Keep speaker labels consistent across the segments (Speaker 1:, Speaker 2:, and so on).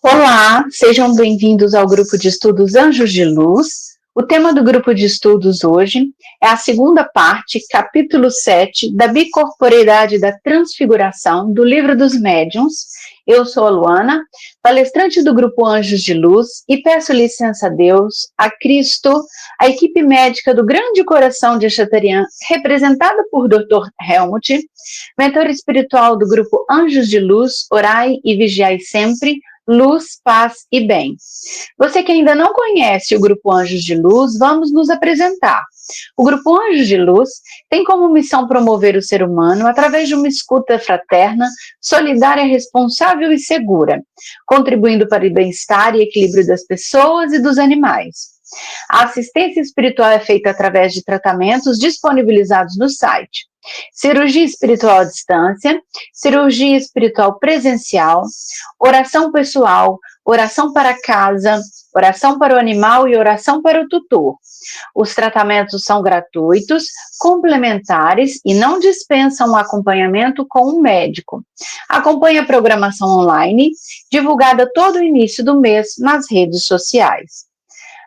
Speaker 1: Olá, sejam bem-vindos ao grupo de estudos Anjos de Luz. O tema do grupo de estudos hoje é a segunda parte, capítulo 7, da bicorporeidade da transfiguração, do Livro dos Médiuns. Eu sou a Luana, palestrante do grupo Anjos de Luz, e peço licença a Deus, a Cristo, a equipe médica do Grande Coração de Chaterian, representada por Dr. Helmut, mentor espiritual do grupo Anjos de Luz, orai e vigiai sempre, luz, paz e bem. Você que ainda não conhece o Grupo Anjos de Luz, vamos nos apresentar. O Grupo Anjos de Luz tem como missão promover o ser humano através de uma escuta fraterna, solidária, responsável e segura, contribuindo para o bem-estar e equilíbrio das pessoas e dos animais. A assistência espiritual é feita através de tratamentos disponibilizados no site. Cirurgia espiritual à distância, cirurgia espiritual presencial, oração pessoal, oração para casa, oração para o animal e oração para o tutor. Os tratamentos são gratuitos, complementares e não dispensam o acompanhamento com um médico. Acompanhe a programação online, divulgada todo o início do mês nas redes sociais.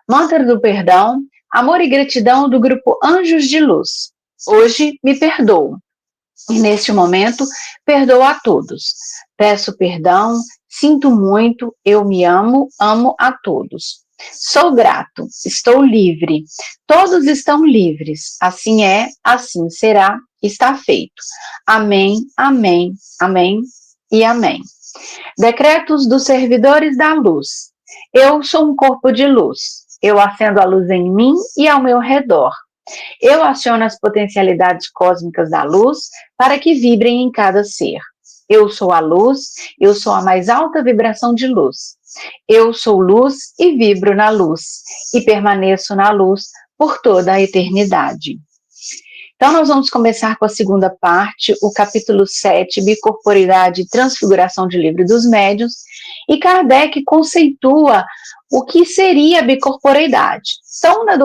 Speaker 1: Mantra do perdão, amor e gratidão do grupo Anjos de Luz. Hoje me perdoo. E neste momento, perdoo a todos. Peço perdão, sinto muito, eu me amo, amo a todos. Sou grato, estou livre. Todos estão livres. Assim é, assim será, está feito. Amém, amém, amém e amém. Decretos dos servidores da luz. Eu sou um corpo de luz. Eu acendo a luz em mim e ao meu redor. Eu aciono as potencialidades cósmicas da luz para que vibrem em cada ser. Eu sou a luz, eu sou a mais alta vibração de luz. Eu sou luz e vibro na luz, e permaneço na luz por toda a eternidade. Então, nós vamos começar com a segunda parte, o capítulo 7, Bicorporeidade e Transfiguração de Livro dos Médiuns, e Kardec conceitua o que seria a bicorporeidade. Então, na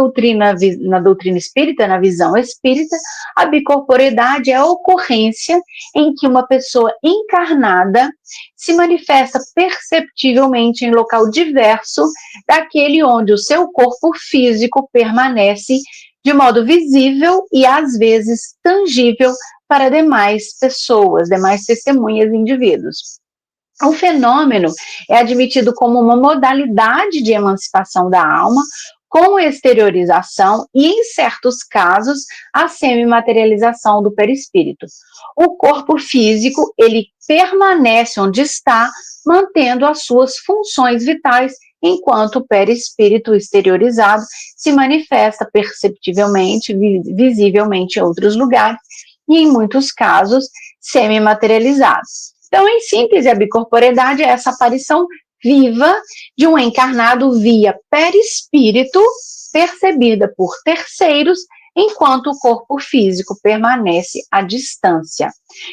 Speaker 1: doutrina espírita, na visão espírita, a bicorporeidade é a ocorrência em que uma pessoa encarnada se manifesta perceptivelmente em local diverso daquele onde o seu corpo físico permanece de modo visível e, às vezes, tangível para demais pessoas, demais testemunhas e indivíduos. O fenômeno é admitido como uma modalidade de emancipação da alma, com exteriorização e, em certos casos, a semimaterialização do perispírito. O corpo físico, ele permanece onde está, mantendo as suas funções vitais, enquanto o perispírito exteriorizado se manifesta perceptivelmente, visivelmente em outros lugares e, em muitos casos, semimaterializado. Então, em síntese, a bicorporeidade é essa aparição viva de um encarnado via perispírito, percebida por terceiros, enquanto o corpo físico permanece à distância.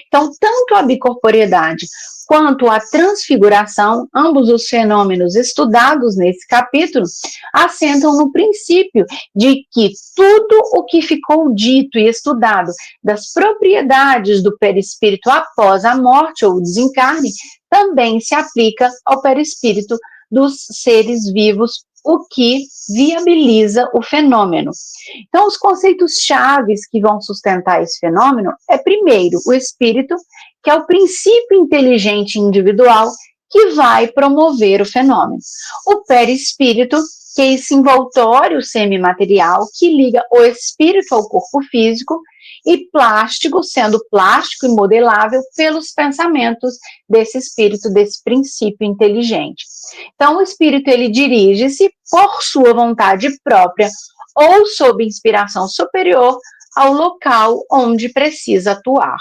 Speaker 1: Então, tanto a bicorporeidade quanto a transfiguração, ambos os fenômenos estudados nesse capítulo, assentam no princípio de que tudo o que ficou dito e estudado das propriedades do perispírito após a morte ou o desencarne também se aplica ao perispírito dos seres vivos, o que viabiliza o fenômeno. Então, os conceitos chaves que vão sustentar esse fenômeno é, primeiro, o espírito, que é o princípio inteligente individual que vai promover o fenômeno. O perispírito, que é esse envoltório semimaterial que liga o espírito ao corpo físico, e plástico, sendo plástico e modelável pelos pensamentos desse espírito, desse princípio inteligente. Então, o espírito, ele dirige-se por sua vontade própria ou sob inspiração superior ao local onde precisa atuar.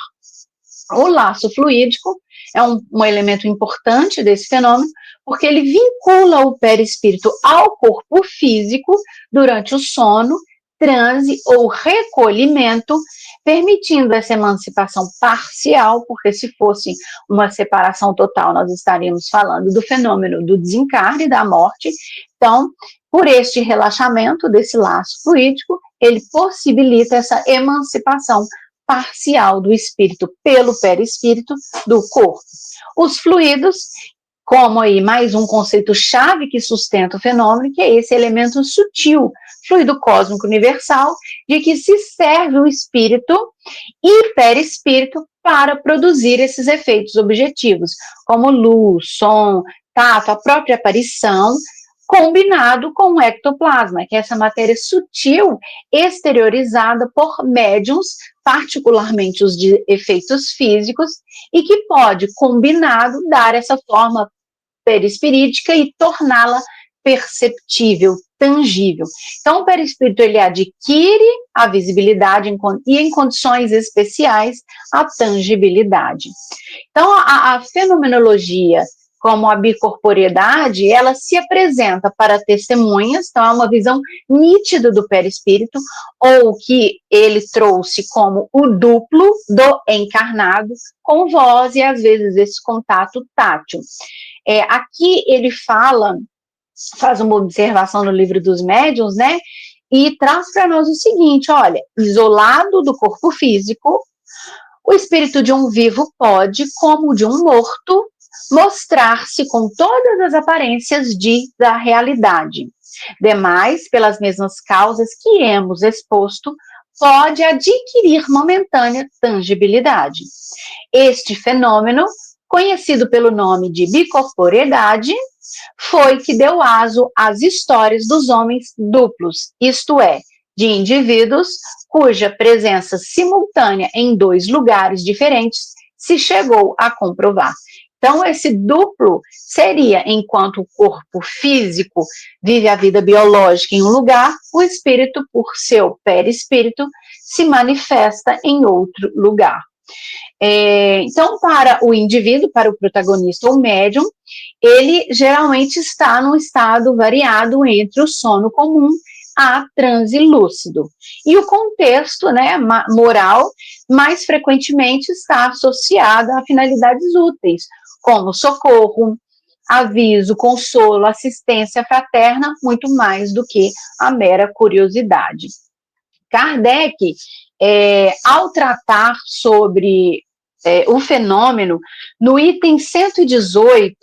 Speaker 1: O laço fluídico é um elemento importante desse fenômeno, porque ele vincula o perispírito ao corpo físico durante o sono, transe ou recolhimento, permitindo essa emancipação parcial, porque se fosse uma separação total, nós estaríamos falando do fenômeno do desencarne e da morte. Então, por este relaxamento desse laço fluídico, ele possibilita essa emancipação parcial do espírito pelo perispírito do corpo. Os fluidos como aí mais um conceito-chave que sustenta o fenômeno, que é esse elemento sutil, fluido cósmico universal, de que se serve o espírito e perispírito para produzir esses efeitos objetivos, como luz, som, tato, a própria aparição, combinado com o ectoplasma, que é essa matéria sutil exteriorizada por médiums, particularmente os de efeitos físicos, e que pode, combinado, dar essa forma perispirítica e torná-la perceptível, tangível. Então, o perispírito ele adquire a visibilidade e, em condições especiais, a tangibilidade. Então, a fenomenologia, como a bicorporeidade, ela se apresenta para testemunhas, então é uma visão nítida do perispírito, ou que ele trouxe como o duplo do encarnado, com voz e, às vezes, esse contato tátil. Aqui ele faz uma observação no livro dos médiuns, né? E traz para nós o seguinte: olha, isolado do corpo físico, o espírito de um vivo pode, como o de um morto, mostrar-se com todas as aparências da realidade. Demais, pelas mesmas causas que hemos exposto, pode adquirir momentânea tangibilidade. Este fenômeno, conhecido pelo nome de bicorporeidade, foi que deu aso às histórias dos homens duplos, isto é, de indivíduos cuja presença simultânea em dois lugares diferentes se chegou a comprovar. Então, esse duplo seria, enquanto o corpo físico vive a vida biológica em um lugar, o espírito, por seu perispírito, se manifesta em outro lugar. Então, para o indivíduo, para o protagonista ou médium, ele geralmente está num estado variado entre o sono comum a transe lúcido. E o contexto, né, moral, mais frequentemente está associado a finalidades úteis, como socorro, aviso, consolo, assistência fraterna, muito mais do que a mera curiosidade. Kardec, ao tratar sobre o fenômeno, no item 118,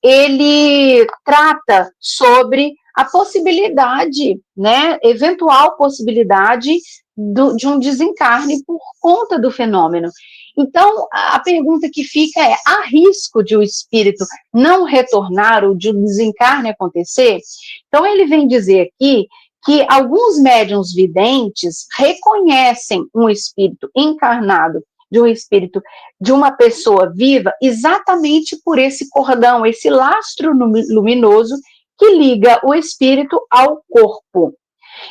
Speaker 1: ele trata sobre a possibilidade, né, eventual possibilidade de um desencarne por conta do fenômeno. Então, a pergunta que fica é: há risco de o espírito não retornar ou de um desencarne acontecer? Então, ele vem dizer aqui que alguns médiuns videntes reconhecem um espírito encarnado de um espírito de uma pessoa viva exatamente por esse cordão, esse lastro luminoso que liga o espírito ao corpo.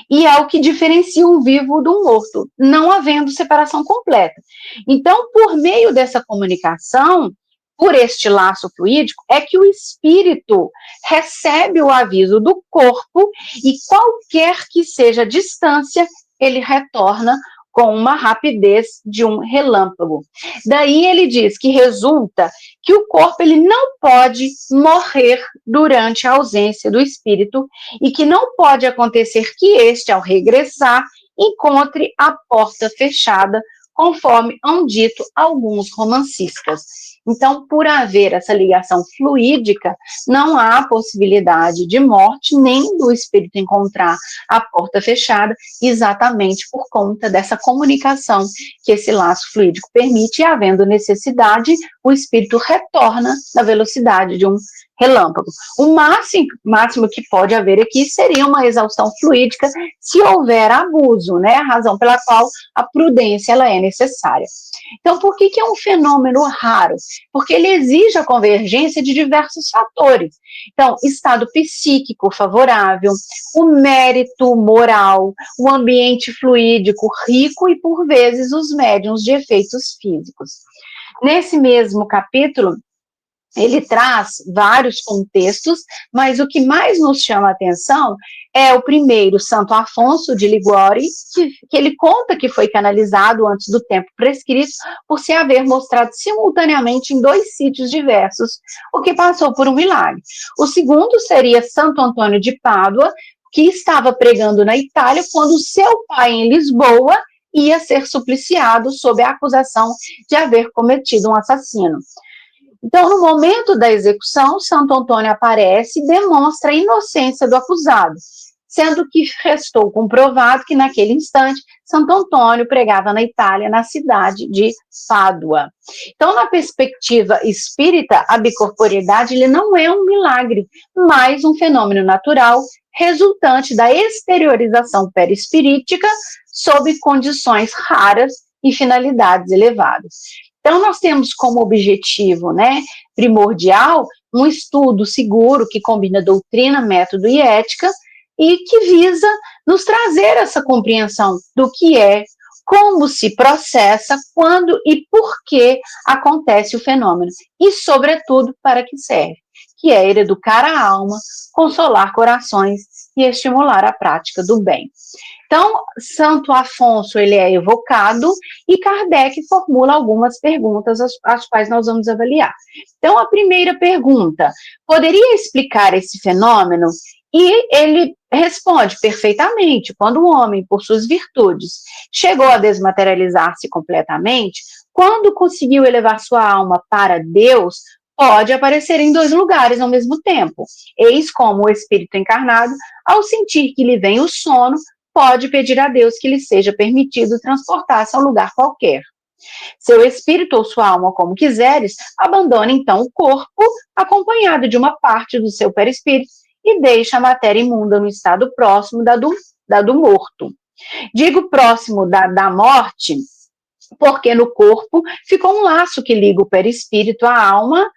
Speaker 1: E é o que diferencia um vivo do morto, não havendo separação completa. Então, por meio dessa comunicação, por este laço fluídico, é que o espírito recebe o aviso do corpo e qualquer que seja a distância, ele retorna com uma rapidez de um relâmpago. Daí ele diz que resulta que o corpo ele não pode morrer durante a ausência do espírito e que não pode acontecer que este, ao regressar, encontre a porta fechada, conforme hão dito alguns romancistas. Então, por haver essa ligação fluídica, não há possibilidade de morte, nem do espírito encontrar a porta fechada, exatamente por conta dessa comunicação que esse laço fluídico permite, e havendo necessidade, o espírito retorna na velocidade de um relâmpago. O máximo que pode haver aqui seria uma exaustão fluídica se houver abuso, né? A razão pela qual a prudência ela é necessária. Então, por que é um fenômeno raro? Porque ele exige a convergência de diversos fatores. Então, estado psíquico favorável, o mérito moral, o ambiente fluídico rico e, por vezes, os médiums de efeitos físicos. Nesse mesmo capítulo, ele traz vários contextos, mas o que mais nos chama a atenção é o primeiro, Santo Afonso de Liguori, que ele conta que foi canalizado antes do tempo prescrito, por se haver mostrado simultaneamente em 2 sítios diversos, o que passou por um milagre. O segundo seria Santo Antônio de Pádua, que estava pregando na Itália quando seu pai, em Lisboa, ia ser supliciado sob a acusação de haver cometido um assassino. Então, no momento da execução, Santo Antônio aparece e demonstra a inocência do acusado, sendo que restou comprovado que, naquele instante, Santo Antônio pregava na Itália, na cidade de Pádua. Então, na perspectiva espírita, a bicorporeidade ele não é um milagre, mas um fenômeno natural resultante da exteriorização perispirítica sob condições raras e finalidades elevadas. Então, nós temos como objetivo, primordial, um estudo seguro que combina doutrina, método e ética, e que visa nos trazer essa compreensão do que é, como se processa, quando e por que acontece o fenômeno, e, sobretudo, para que serve, que é educar a alma, consolar corações e estimular a prática do bem. Então, Santo Afonso ele é evocado e Kardec formula algumas perguntas, as quais nós vamos avaliar. Então, a primeira pergunta, poderia explicar esse fenômeno? E ele responde perfeitamente, quando o homem, por suas virtudes, chegou a desmaterializar-se completamente, quando conseguiu elevar sua alma para Deus, pode aparecer em dois lugares ao mesmo tempo. Eis como o espírito encarnado, ao sentir que lhe vem o sono, pode pedir a Deus que lhe seja permitido transportar-se a um lugar qualquer. Seu espírito ou sua alma, como quiseres, abandona então o corpo, acompanhado de uma parte do seu perispírito, e deixa a matéria imunda no estado próximo da do morto. Digo próximo da morte, porque no corpo ficou um laço que liga o perispírito à alma,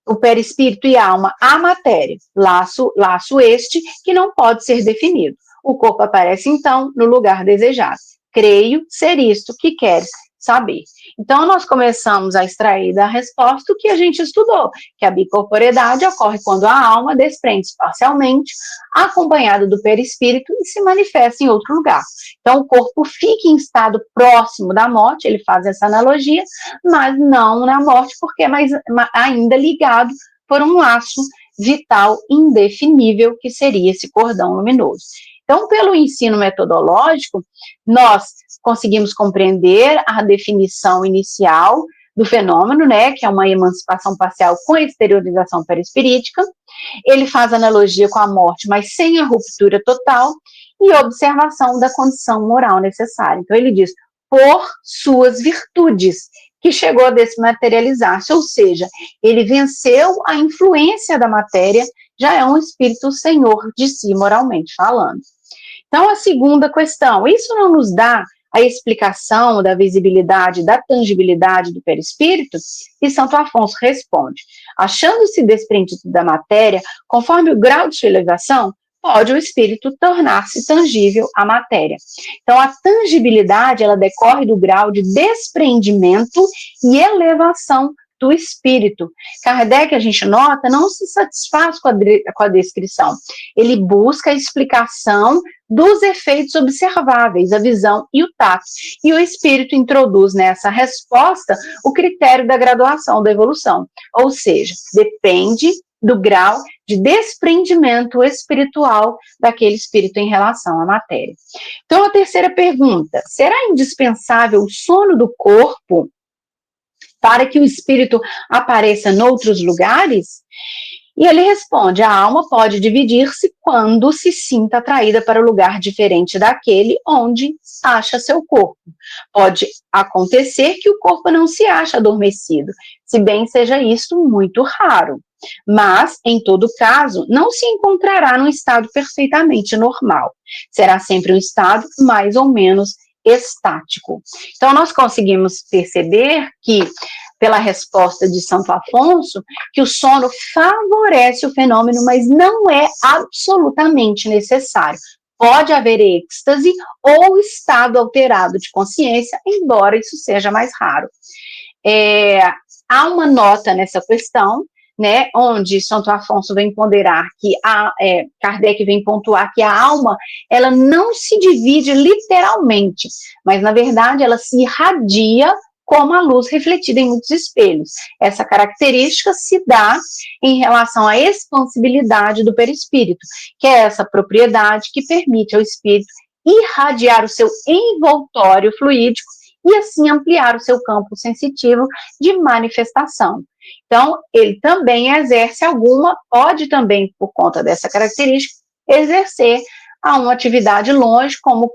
Speaker 1: o perispírito e a alma à matéria, laço este que não pode ser definido. O corpo aparece, então, no lugar desejado. Creio ser isto que queres saber. Então, nós começamos a extrair da resposta o que a gente estudou, que a bicorporeidade ocorre quando a alma desprende-se parcialmente, acompanhada do perispírito, e se manifesta em outro lugar. Então, o corpo fica em estado próximo da morte, ele faz essa analogia, mas não na morte, porque é ainda ligado por um laço vital indefinível, que seria esse cordão luminoso. Então, pelo ensino metodológico, nós conseguimos compreender a definição inicial do fenômeno, que é uma emancipação parcial com exteriorização perispirítica. Ele faz analogia com a morte, mas sem a ruptura total, e observação da condição moral necessária. Então, ele diz, por suas virtudes, que chegou a desmaterializar-se, ou seja, ele venceu a influência da matéria, já é um espírito senhor de si, moralmente falando. Então, a segunda questão, isso não nos dá a explicação da visibilidade, da tangibilidade do perispírito? E Santo Afonso responde, achando-se desprendido da matéria, conforme o grau de sua elevação, pode o espírito tornar-se tangível à matéria. Então, a tangibilidade, ela decorre do grau de desprendimento e elevação do espírito. Kardec, a gente nota, não se satisfaz com a descrição. Ele busca a explicação dos efeitos observáveis, a visão e o tato. E o espírito introduz nessa resposta o critério da graduação da evolução. Ou seja, depende do grau de desprendimento espiritual daquele espírito em relação à matéria. Então, a terceira pergunta, será indispensável o sono do corpo para que o espírito apareça noutros lugares? E ele responde, a alma pode dividir-se quando se sinta atraída para um lugar diferente daquele onde acha seu corpo. Pode acontecer que o corpo não se ache adormecido, se bem seja isto muito raro. Mas, em todo caso, não se encontrará num estado perfeitamente normal. Será sempre um estado mais ou menos estático. Então, nós conseguimos perceber que, pela resposta de Santo Afonso, que o sono favorece o fenômeno, mas não é absolutamente necessário. Pode haver êxtase ou estado alterado de consciência, embora isso seja mais raro. Há uma nota nessa questão, onde Santo Afonso vem ponderar que Kardec vem pontuar que a alma, ela não se divide literalmente, mas na verdade ela se irradia como a luz refletida em muitos espelhos. Essa característica se dá em relação à expansibilidade do perispírito, que é essa propriedade que permite ao espírito irradiar o seu envoltório fluídico e assim ampliar o seu campo sensitivo de manifestação. Então, ele também exerce pode também, por conta dessa característica, exercer uma atividade longe, como,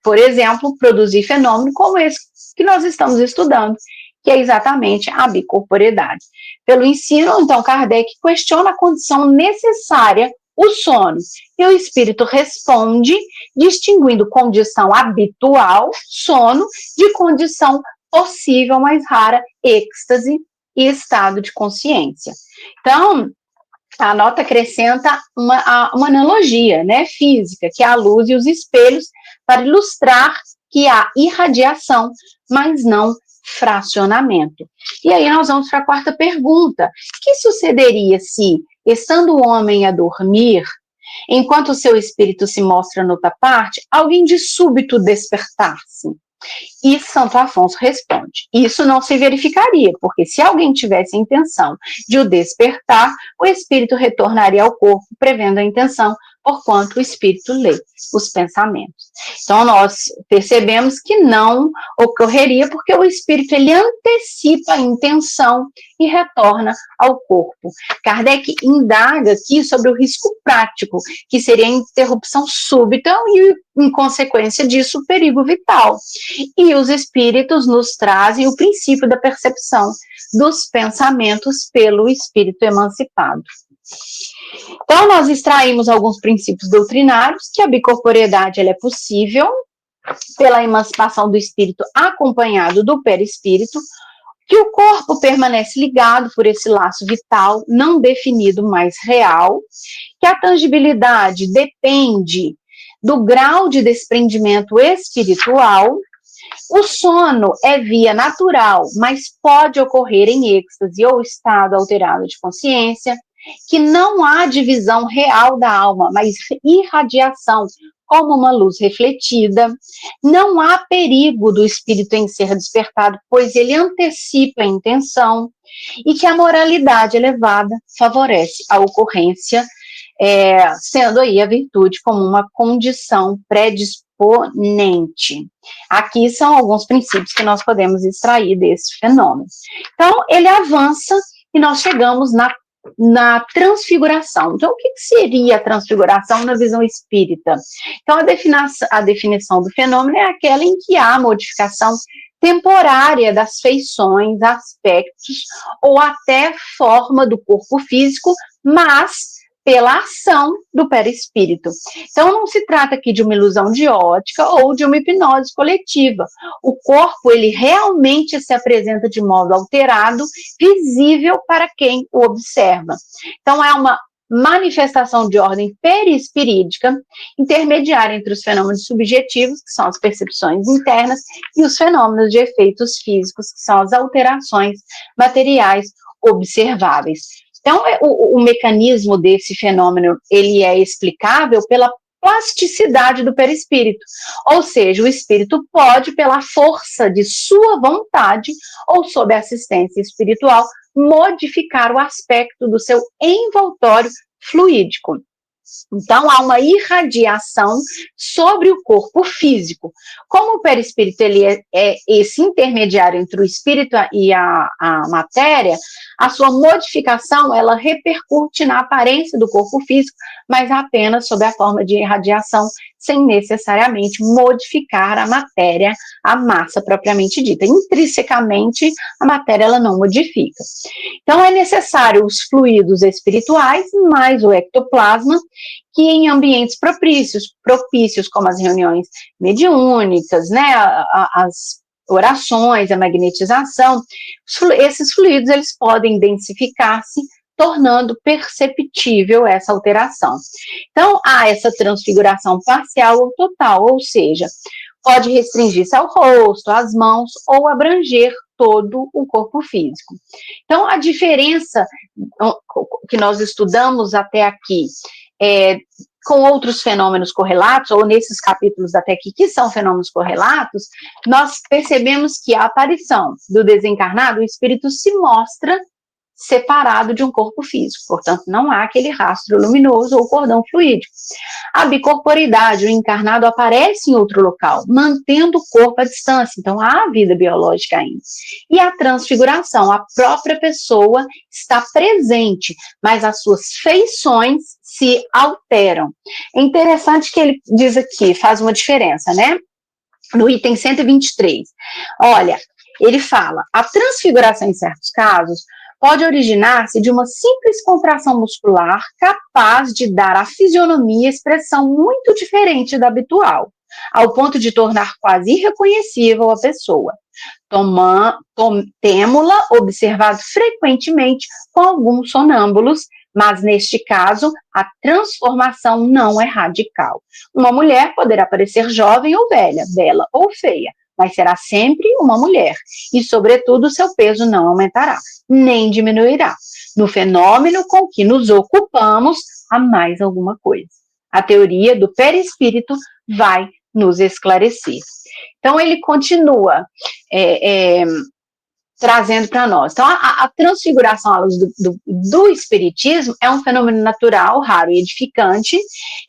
Speaker 1: por exemplo, produzir fenômeno como esse que nós estamos estudando, que é exatamente a bicorporeidade. Pelo ensino, então, Kardec questiona a condição necessária, o sono, e o espírito responde, distinguindo condição habitual, sono, de condição possível, mais rara, êxtase e estado de consciência. Então, a nota acrescenta uma analogia, né, física, que é a luz e os espelhos, para ilustrar que há irradiação, mas não fracionamento. E aí nós vamos para a quarta pergunta. O que sucederia se, estando o homem a dormir, enquanto o seu espírito se mostra noutra parte, alguém de súbito despertar-se? E Santo Afonso responde, isso não se verificaria, porque se alguém tivesse a intenção de o despertar, o espírito retornaria ao corpo, prevendo a intenção, porquanto o espírito lê os pensamentos. Então, nós percebemos que não ocorreria, porque o espírito, ele antecipa a intenção e retorna ao corpo. Kardec indaga aqui sobre o risco prático, que seria a interrupção súbita e, em consequência disso, o perigo vital. E os espíritos nos trazem o princípio da percepção dos pensamentos pelo espírito emancipado. Então, nós extraímos alguns princípios doutrinários, que a bicorporeidade ela é possível pela emancipação do espírito acompanhado do perispírito, que o corpo permanece ligado por esse laço vital não definido, mas real, que a tangibilidade depende do grau de desprendimento espiritual. O sono é via natural, mas pode ocorrer em êxtase ou estado alterado de consciência, que não há divisão real da alma, mas irradiação, como uma luz refletida. Não há perigo do espírito em ser despertado, pois ele antecipa a intenção, e que a moralidade elevada favorece a ocorrência, sendo aí a virtude como uma condição predisponente. Aqui são alguns princípios que nós podemos extrair desse fenômeno. Então, ele avança e nós chegamos na transfiguração. Então, o que seria a transfiguração na visão espírita? Então, a definição do fenômeno é aquela em que há modificação temporária das feições, aspectos ou até forma do corpo físico, mas pela ação do perispírito. Então, não se trata aqui de uma ilusão de ótica ou de uma hipnose coletiva. O corpo, ele realmente se apresenta de modo alterado, visível para quem o observa. Então, é uma manifestação de ordem perispirídica, intermediária entre os fenômenos subjetivos, que são as percepções internas, e os fenômenos de efeitos físicos, que são as alterações materiais observáveis. Então, o mecanismo desse fenômeno, ele é explicável pela plasticidade do perispírito, ou seja, o espírito pode, pela força de sua vontade, ou sob assistência espiritual, modificar o aspecto do seu envoltório fluídico. Então, há uma irradiação sobre o corpo físico. Como o perispírito ele é esse intermediário entre o espírito e a matéria, a sua modificação, ela repercute na aparência do corpo físico, mas apenas sob a forma de irradiação, sem necessariamente modificar a matéria, a massa propriamente dita. Intrinsecamente, a matéria ela não modifica. Então, é necessário os fluidos espirituais, mais o ectoplasma, que em ambientes propícios como as reuniões mediúnicas, né, as orações, a magnetização, esses fluidos eles podem densificar-se, tornando perceptível essa alteração. Então, há essa transfiguração parcial ou total, ou seja, pode restringir-se ao rosto, às mãos, ou abranger todo o corpo físico. Então, a diferença que nós estudamos até aqui com outros fenômenos correlatos, ou nesses capítulos até aqui, que são fenômenos correlatos, nós percebemos que a aparição do desencarnado, o espírito se mostra separado de um corpo físico, portanto não há aquele rastro luminoso ou cordão fluídico. A bicorporidade, o encarnado aparece em outro local, mantendo o corpo à distância, então há vida biológica ainda. E a transfiguração, a própria pessoa está presente, mas as suas feições se alteram. É interessante que ele diz aqui, faz uma diferença, né? No item 123, olha, ele fala, a transfiguração em certos casos pode originar-se de uma simples contração muscular capaz de dar à fisionomia expressão muito diferente da habitual, ao ponto de tornar quase irreconhecível a pessoa. Temo-la observado frequentemente com alguns sonâmbulos, mas neste caso a transformação não é radical. Uma mulher poderá parecer jovem ou velha, bela ou feia, mas será sempre uma mulher, e sobretudo seu peso não aumentará, nem diminuirá. No fenômeno com que nos ocupamos, há mais alguma coisa. A teoria do perispírito vai nos esclarecer. Então ele continua trazendo para nós. Então, a transfiguração à luz do espiritismo é um fenômeno natural, raro e edificante,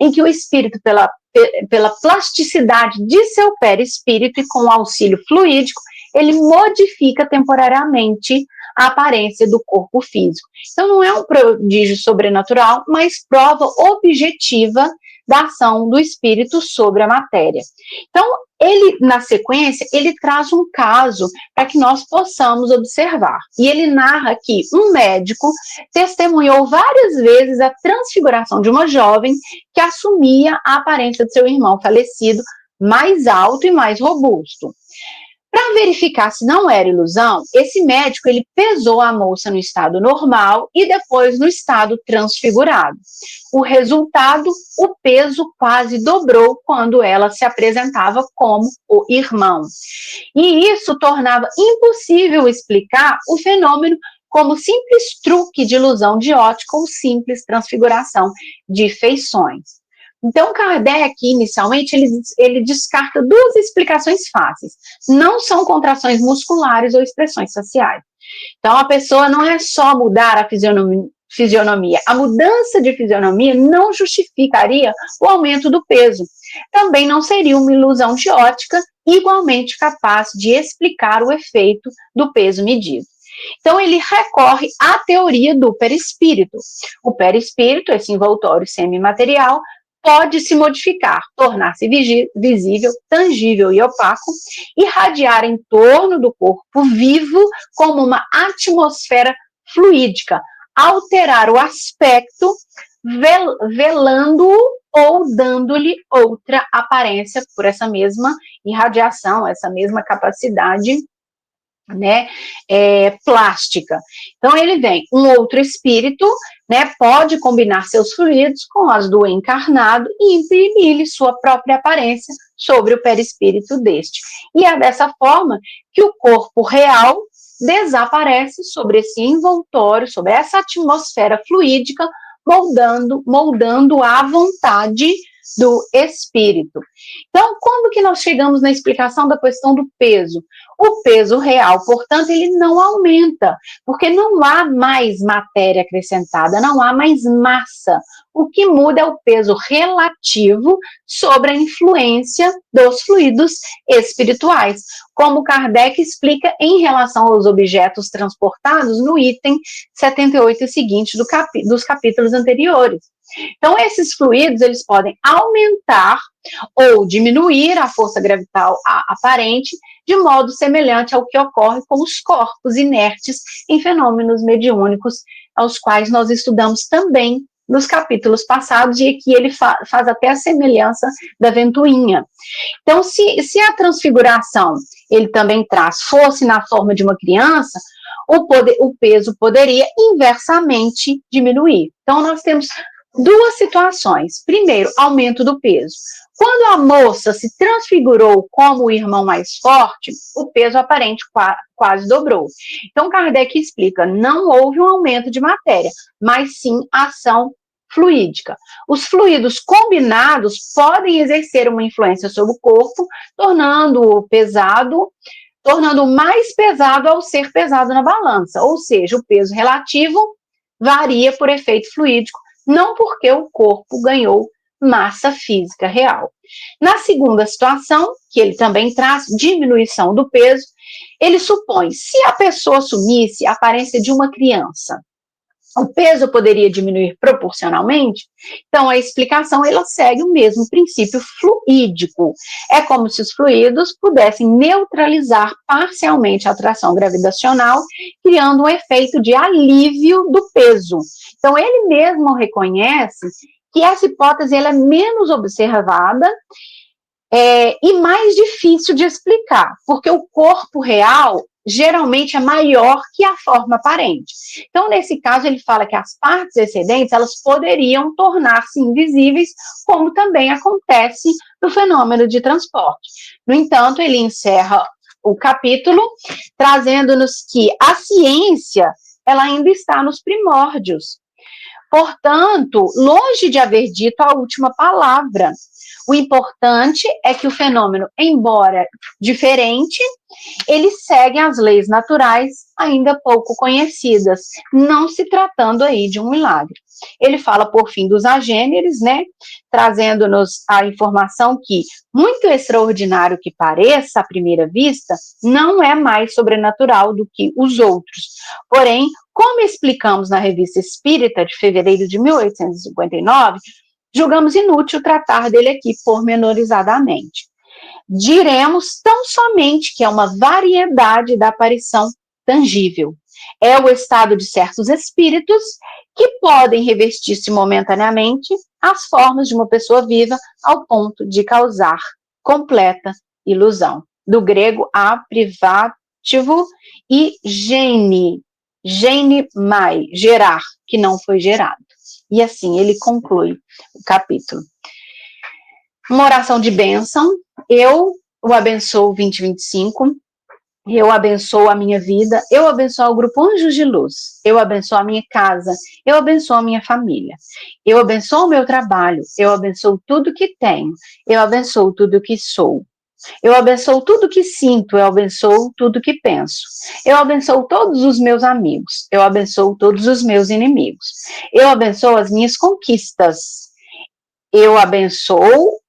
Speaker 1: em que o espírito, pela plasticidade de seu perispírito e com o auxílio fluídico, ele modifica temporariamente a aparência do corpo físico. Então, não é um prodígio sobrenatural, mas prova objetiva da ação do espírito sobre a matéria. Então, ele, na sequência, ele traz um caso para que nós possamos observar. E ele narra que um médico testemunhou várias vezes a transfiguração de uma jovem que assumia a aparência de seu irmão falecido, mais alto e mais robusto. Para verificar se não era ilusão, esse médico ele pesou a moça no estado normal e depois no estado transfigurado. O resultado, o peso quase dobrou quando ela se apresentava como o irmão. E isso tornava impossível explicar o fenômeno como simples truque de ilusão de ótica ou simples transfiguração de feições. Então, Kardec, inicialmente, ele descarta duas explicações fáceis. Não são contrações musculares ou expressões faciais. Então, a pessoa não é só mudar a fisionomia. A mudança de fisionomia não justificaria o aumento do peso. Também não seria uma ilusão de ótica igualmente capaz de explicar o efeito do peso medido. Então, ele recorre à teoria do perispírito. O perispírito, esse envoltório semimaterial, pode se modificar, tornar-se visível, tangível e opaco, irradiar em torno do corpo vivo como uma atmosfera fluídica, alterar o aspecto, velando-o ou dando-lhe outra aparência por essa mesma irradiação, essa mesma capacidade, né, plástica. Então ele vem, um outro espírito, né, pode combinar seus fluidos com as do encarnado e imprimir-lhe sua própria aparência sobre o perispírito deste. E é dessa forma que o corpo real desaparece sobre esse envoltório, sobre essa atmosfera fluídica, moldando à vontade do espírito. Então, quando que nós chegamos na explicação da questão do peso? O peso real, portanto, ele não aumenta, porque não há mais matéria acrescentada, não há mais massa. O que muda é o peso relativo sobre a influência dos fluidos espirituais, como Kardec explica em relação aos objetos transportados no item 78 e seguinte dos capítulos anteriores. Então, esses fluidos, eles podem aumentar ou diminuir a força gravital aparente, de modo semelhante ao que ocorre com os corpos inertes em fenômenos mediúnicos, aos quais nós estudamos também nos capítulos passados, e aqui ele faz até a semelhança da ventoinha. Então, se a transfiguração, ele também fosse na forma de uma criança, o peso poderia inversamente diminuir. Então, nós temos duas situações. Primeiro, aumento do peso. Quando a moça se transfigurou como o irmão mais forte, o peso aparente quase dobrou. Então, Kardec explica, não houve um aumento de matéria, mas sim ação fluídica. Os fluidos combinados podem exercer uma influência sobre o corpo, tornando-o pesado, tornando mais pesado ao ser pesado na balança, ou seja, o peso relativo varia por efeito fluídico, não porque o corpo ganhou massa física real. Na segunda situação, que ele também traz diminuição do peso, ele supõe, se a pessoa assumisse a aparência de uma criança, o peso poderia diminuir proporcionalmente? Então, a explicação ela segue o mesmo princípio fluídico. É como se os fluidos pudessem neutralizar parcialmente a atração gravitacional, criando um efeito de alívio do peso. Então, ele mesmo reconhece que essa hipótese ela é menos observada e mais difícil de explicar, porque o corpo real geralmente é maior que a forma aparente. Então, nesse caso, ele fala que as partes excedentes, elas poderiam tornar-se invisíveis, como também acontece no fenômeno de transporte. No entanto, ele encerra o capítulo trazendo-nos que a ciência, ela ainda está nos primórdios. Portanto, longe de haver dito a última palavra. O importante é que o fenômeno, embora diferente, ele segue as leis naturais ainda pouco conhecidas, não se tratando aí de um milagre. Ele fala, por fim, dos agêneres, né, trazendo-nos a informação que, muito extraordinário que pareça à primeira vista, não é mais sobrenatural do que os outros. Porém, como explicamos na Revista Espírita de fevereiro de 1859, julgamos inútil tratar dele aqui pormenorizadamente. Diremos tão somente que é uma variedade da aparição tangível. É o estado de certos espíritos que podem revestir-se momentaneamente as formas de uma pessoa viva ao ponto de causar completa ilusão. Do grego a privativo e genemai, gerar, que não foi gerado. E assim ele conclui o capítulo. Uma oração de bênção. Eu o abençoo 2025. Eu abençoo a minha vida. Eu abençoo o grupo Anjos de Luz. Eu abençoo a minha casa. Eu abençoo a minha família. Eu abençoo o meu trabalho. Eu abençoo tudo que tenho. Eu abençoo tudo que sou. Eu abençoo tudo que sinto, eu abençoo tudo que penso. Eu abençoo todos os meus amigos, eu abençoo todos os meus inimigos. Eu abençoo as minhas conquistas. Eu abençoo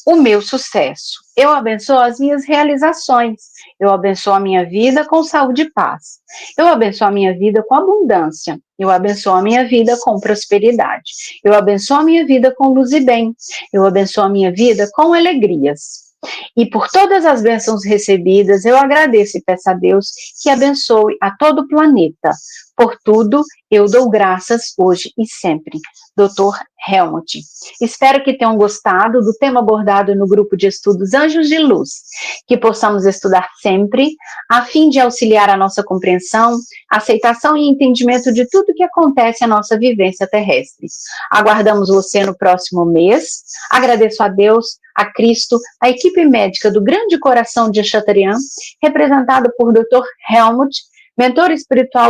Speaker 1: o meu sucesso. Eu abençoo as minhas realizações. Eu abençoo a minha vida com saúde e paz. Eu abençoo a minha vida com abundância. Eu abençoo a minha vida com prosperidade. Eu abençoo a minha vida com luz e bem. Eu abençoo a minha vida com alegrias. E por todas as bênçãos recebidas, eu agradeço e peço a Deus que abençoe a todo o planeta. Por tudo, eu dou graças hoje e sempre. Dr. Helmut. Espero que tenham gostado do tema abordado no grupo de estudos Anjos de Luz, que possamos estudar sempre, a fim de auxiliar a nossa compreensão, aceitação e entendimento de tudo que acontece à nossa vivência terrestre. Aguardamos você no próximo mês. Agradeço a Deus, a Cristo, a equipe médica do Grande Coração de Chateaubriand, representada por Dr. Helmut, mentor espiritual